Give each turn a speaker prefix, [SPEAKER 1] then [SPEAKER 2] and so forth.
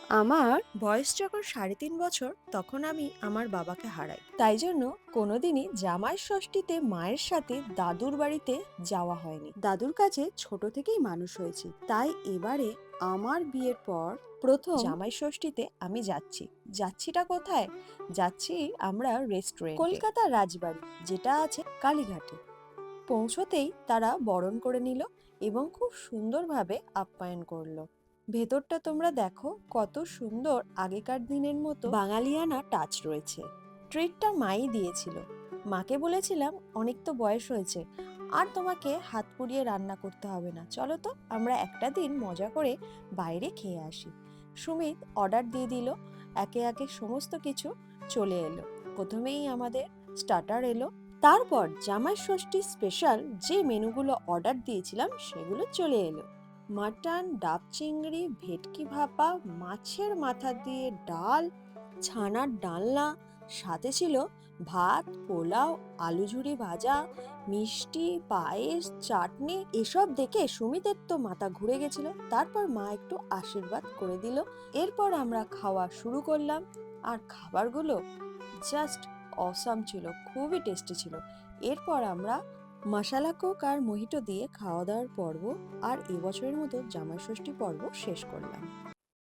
[SPEAKER 1] আমার বয়স যখন ৩.৫ বছর তখন আমি আমার বাবাকে হারাই। তাই জন্য কোনোদিনই জামাই ষষ্ঠীতে মায়ের সাথে দাদুর বাড়িতে যাওয়া হয়নি। দাদুর কাছে ছোট থেকেই মানুষ হয়েছি, তাই এবারে আমার বিয়ের পর প্রথম জামাই ষষ্ঠীতে আমি যাচ্ছি। যাচ্ছিটা কোথায়? যাচ্ছি আমরা রেস্টুরেন্টে, কলকাতা রাজবাড়ি, যেটা আছে কালীঘাটে। পৌঁছতেই তারা বরণ করে নিল এবং খুব সুন্দরভাবে আপ্যায়ন করলো। ভেতরটা তোমরা দেখো, কত সুন্দর আগেকার দিনের মতো বাঙালিয়ানা টাচ রয়েছে। ট্রিটটা মাই দিয়েছিল। মাকে বলেছিলাম, অনেক তো বয়স হয়েছে, আর তোমাকে হাত পুড়িয়ে রান্না করতে হবে না, চলো তো আমরা একটা দিন মজা করে বাইরে খেয়ে আসি। সুমিত অর্ডার দিয়ে দিল। একে একে সমস্ত কিছু চলে এলো। প্রথমেই আমাদের স্টার্টার এলো। তারপর জামাই ষষ্ঠী স্পেশাল যে মেনুগুলো অর্ডার দিয়েছিলাম সেগুলো চলে এলো। মাটন, ডাব চিংড়ি, ভেটকি ভাপা, মাছের মাথা দিয়ে ডাল, ছানার ডালনা, সাথে ছিল ভাত, পোলাও, আলু ঝুরি ভাজা, মিষ্টি, পায়েস, চাটনি। এসব দেখে সুমিতের তো মাথা ঘুরে গেছিল। তারপর মা একটু আশীর্বাদ করে দিল। এরপর আমরা খাওয়া শুরু করলাম। আর খাবারগুলো জাস্ট অসাম ছিল, খুবই টেস্টি ছিল। এরপর আমরা মশালা কোক আর মোহিটো দিয়ে খাওয়া দাওয়ার পর্ব আর এবছরের মতো জামাই ষষ্ঠী পর্ব শেষ করলাম।